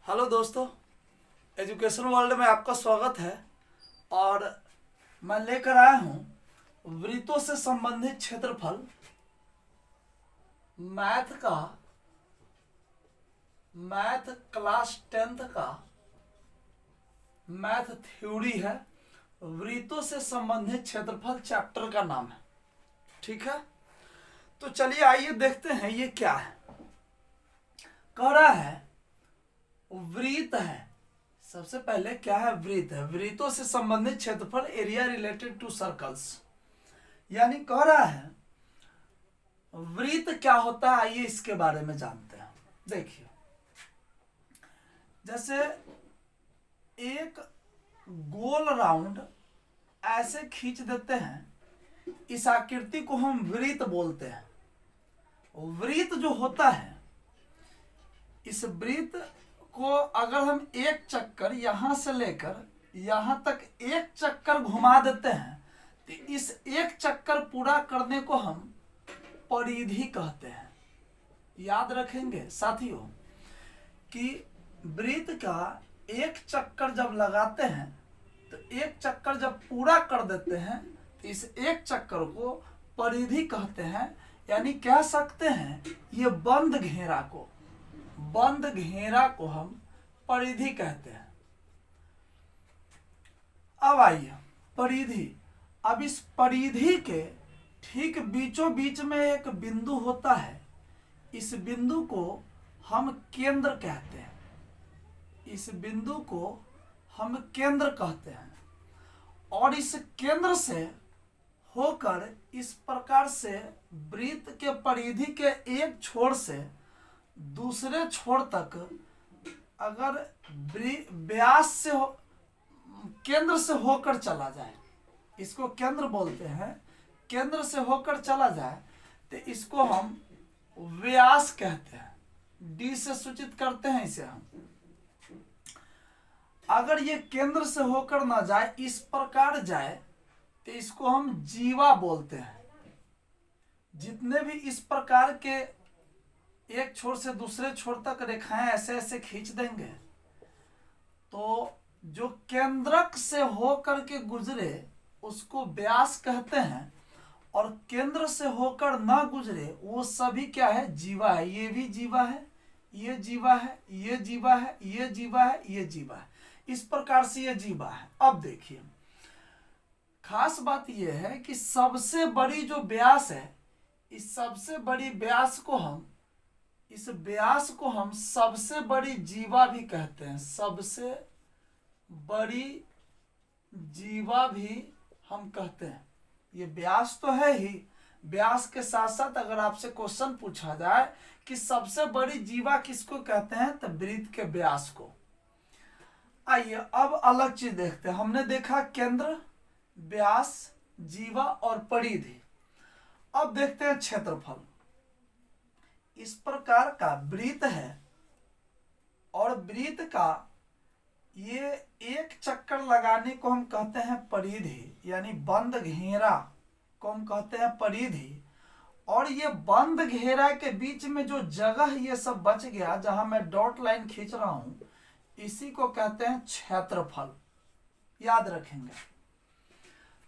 Hello दोस्तों, education world में आपका स्वागत है। और मैं लेकर आया हूँ वृत्तों से संबंधित क्षेत्रफल मैथ क्लास 10th का मैथ थ्योरी है। वृत्तों से संबंधित क्षेत्रफल चैप्टर का नाम है। ठीक है, तो चलिए आइए देखते हैं ये क्या है। कह रहा है वृत्त है। सबसे पहले क्या है? वृत्त है। वृत्तों से संबंधित क्षेत्रफल एरिया रिलेटेड टू सर्कल्स, यानी कह रहा है वृत्त क्या होता है। आइए इसके बारे में जानते हैं। देखिए, जैसे एक गोल राउंड ऐसे खींच देते हैं, इस आकृति को हम वृत्त बोलते हैं। वृत्त जो होता है, इस वृत्त को अगर हम एक चक्कर यहां से लेकर यहां तक एक चक्कर घुमा देते हैं, तो इस एक चक्कर पूरा करने को हम परिधि कहते हैं। याद रखेंगे साथियों कि वृत्त का एक चक्कर जब लगाते हैं, तो एक चक्कर जब पूरा कर देते हैं, तो इस एक चक्कर को परिधि कहते हैं। यानी कह सकते हैं ये बंद घेरा को हम परिधि कहते हैं। अब आइए परिधि। अब इस परिधि के ठीक बीचों बीच में एक बिंदु होता है। इस बिंदु को हम केंद्र कहते हैं। इस बिंदु को हम केंद्र कहते हैं। और इस केंद्र से होकर इस प्रकार से वृत्त के परिधि के एक छोर से दूसरे छोर तक अगर व्यास से केंद्र से होकर चला जाए, इसको केंद्र बोलते हैं। केंद्र से होकर चला जाए तो इसको हम व्यास कहते हैं। डी से सूचित करते हैं इसे हम। अगर ये केंद्र से होकर ना जाए, इस प्रकार जाए, तो इसको हम जीवा बोलते हैं। जितने भी इस प्रकार के एक छोर से दूसरे छोर तक रेखाएं ऐसे ऐसे खींच देंगे, तो जो केंद्रक से होकर के गुजरे उसको व्यास कहते हैं। और केंद्र से होकर ना गुजरे वो सभी क्या है? जीवा है। ये भी जीवा है, ये जीवा है, ये जीवा है, ये जीवा है, ये जीवा है। इस प्रकार से ये जीवा है। अब देखिए, खास बात यह है कि सबसे बड़ी जो व्यास है, इस सबसे बड़ी व्यास को हम सबसे बड़ी जीवा भी कहते हैं। सबसे बड़ी जीवा भी हम कहते हैं। ये व्यास तो है ही। व्यास के साथ साथ अगर आपसे क्वेश्चन पूछा जाए कि सबसे बड़ी जीवा किसको कहते हैं, तो वृत्त के व्यास को। आइए अब अलग चीज देखते हैं। हमने देखा केंद्र, व्यास, जीवा और परिधि। अब देखते हैं क्षेत्रफल। इस प्रकार का वृत्त है और वृत्त का ये एक चक्कर लगाने को हम कहते हैं परिधि, यानी बंद घेरा को हम कहते हैं परिधि। और ये बंद घेरा के बीच में जो जगह ये सब बच गया, जहां मैं डॉट लाइन खींच रहा हूं, इसी को कहते हैं क्षेत्रफल। याद रखेंगे।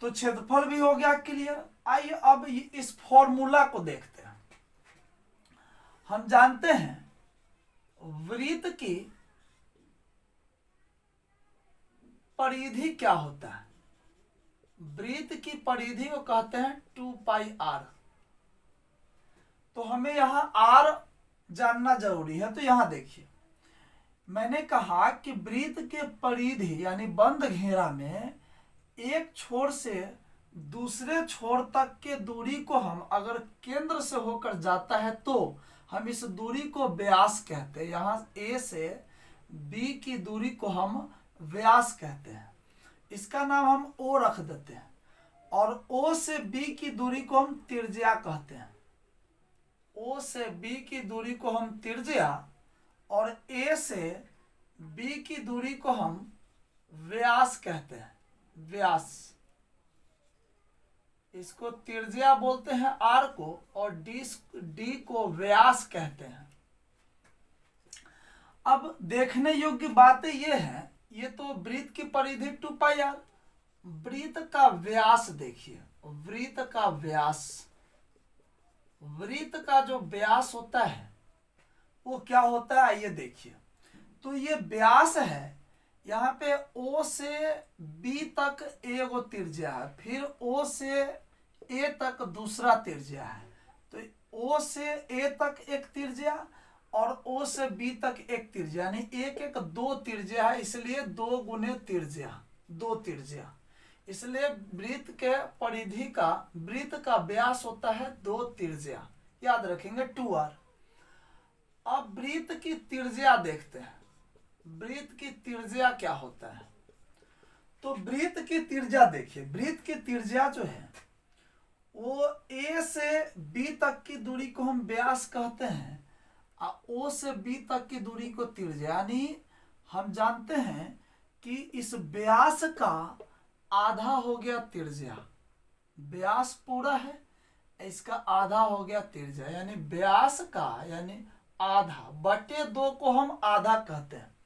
तो क्षेत्रफल भी हो गया क्लियर। आइए अब इस फॉर्मूला को देखते हैं। हम जानते हैं वृत्त की परिधि क्या होता है। वृत्त की परिधि को कहते हैं 2πr। तो हमें यहां r जानना जरूरी है। तो यहां देखिए, मैंने कहा कि वृत्त के परिधि यानी बंद घेरा में एक छोर से दूसरे छोर तक के दूरी को हम अगर केंद्र से होकर जाता है, तो हम इस दूरी को व्यास कहते हैं। यहां a से b की दूरी को हम व्यास कहते हैं। इसका नाम हम o रख देते हैं। और o से b की दूरी को हम त्रिज्या कहते हैं। o से b की दूरी को हम त्रिज्या और a से b की दूरी को हम व्यास कहते हैं। व्यास, इसको त्रिज्या बोलते हैं r को, और d को व्यास कहते हैं। अब देखने योग्य बातें ये हैं, ये तो वृत्त की परिधि 2πr। वृत्त का व्यास देखिए, वृत्त का व्यास, वृत्त का जो व्यास होता है वो क्या होता है ये देखिए। तो ये व्यास है, यहाँ पे O से B तक एगो त्रिज्या है, फिर O से A तक दूसरा त्रिज्या है। तो O से A तक एक त्रिज्या और O से B तक एक त्रिज्या, यानी एक एक दो त्रिज्या है, इसलिए 2 गुने त्रिज्या, 2 त्रिज्या। इसलिए वृत्त के परिधि का, वृत्त का व्यास होता है 2 त्रिज्या, याद रखेंगे 2r। अब वृत्त की त्रिज्या देखते हैं, वृत्त की त्रिज्या क्या होता है। तो वृत्त की त्रिज्या देखिए, वृत्त की त्रिज्या जो है वो A से B तक की दूरी को हम व्यास कहते हैं और O से B तक की दूरी को त्रिज्या, यानी हम जानते हैं कि इस व्यास का आधा हो गया त्रिज्या, व्यास पूरा है, इसका आधा हो गया त्रिज्या, यानी व्यास का यानी आधा बटे 2 को हम आधा कहते हैं।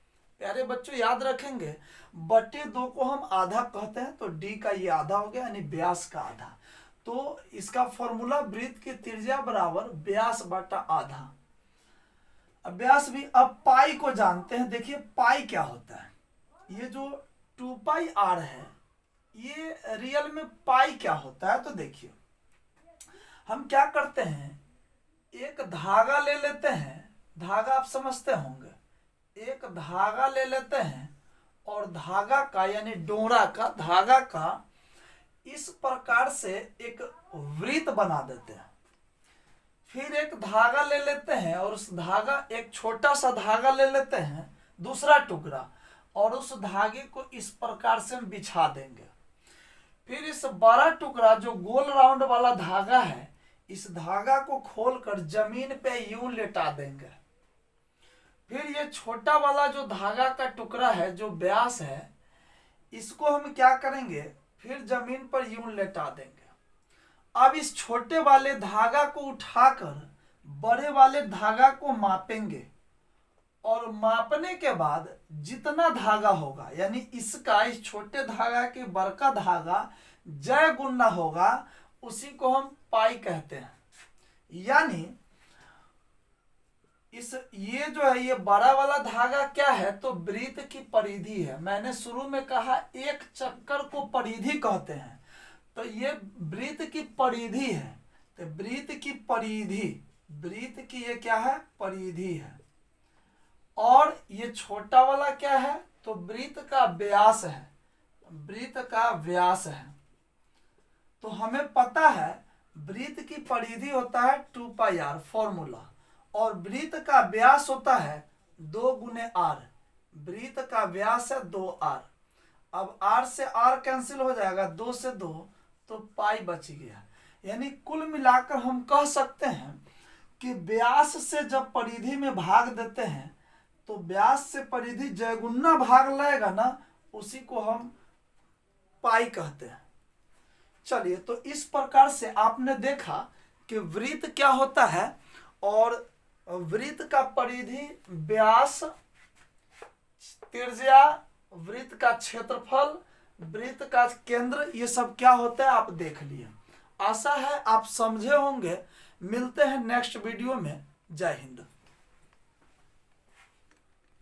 प्यारे बच्चों याद रखेंगे, बटे 2 को हम आधा कहते हैं, तो d का ये आधा हो गया, यानी व्यास का आधा। तो इसका फॉर्मूला वृत्त की त्रिज्या बराबर व्यास बटा आधा। अब व्यास भी, अब पाई को जानते हैं। देखिए पाई क्या होता है, ये जो 2πr है ये रियल में पाई क्या होता है। तो देखिए हम क्या करते हैं, एक धागा ले लेते हैं, धागा आप समझते होंगे, एक धागा ले लेते हैं और धागा का यानी डोरा का, धागा का इस प्रकार से एक वृत्त बना देते हैं। फिर एक धागा ले लेते हैं और उस धागा, एक छोटा सा धागा ले लेते हैं, दूसरा टुकड़ा, और उस धागे को इस प्रकार से हम बिछा देंगे। फिर इस बड़ा टुकड़ा जो गोल राउंड वाला धागा है, इस धागा को खोलकर जमीन पे यूं लेटा देंगे। फिर ये छोटा वाला जो धागा का टुकड़ा है, जो व्यास है, इसको हम क्या करेंगे, फिर जमीन पर यूं लेटा देंगे। अब इस छोटे वाले धागा को उठाकर बड़े वाले धागा को मापेंगे और मापने के बाद जितना धागा होगा, यानी इसका, इस छोटे धागा के बड़का धागा जय गुना होगा, उसी को हम पाई कहते हैं। यानी इस, ये जो है ये बड़ा वाला धागा क्या है, तो वृत्त की परिधि है। मैंने शुरू में कहा एक चक्कर को परिधि कहते हैं, तो ये वृत्त की परिधि है। तो वृत्त की परिधि, वृत्त की ये क्या है, परिधि है। और ये छोटा वाला क्या है, तो वृत्त का व्यास है, वृत्त का व्यास है। तो हमें पता है वृत्त की परिधि होता है 2πr फॉर्मूला, और वृत्त का व्यास होता है 2 गुने r। वृत्त का व्यास है 2r। अब r से r कैंसिल हो जाएगा, 2 से 2, तो पाई बच गया। यानी कुल मिलाकर हम कह सकते हैं कि व्यास से जब परिधि में भाग देते हैं तो व्यास से परिधि जयगुना भाग लेगा ना, उसी को हम पाई कहते हैं। चलिए, तो इस प्रकार से आपने देखा कि वृत्त क्या होता है, और वृत्त का परिधि, व्यास, त्रिज्या, वृत्त का क्षेत्रफल, वृत्त का केंद्र, ये सब क्या होता है आप देख लिए। आशा है आप समझे होंगे। मिलते हैं नेक्स्ट वीडियो में। जय हिंद।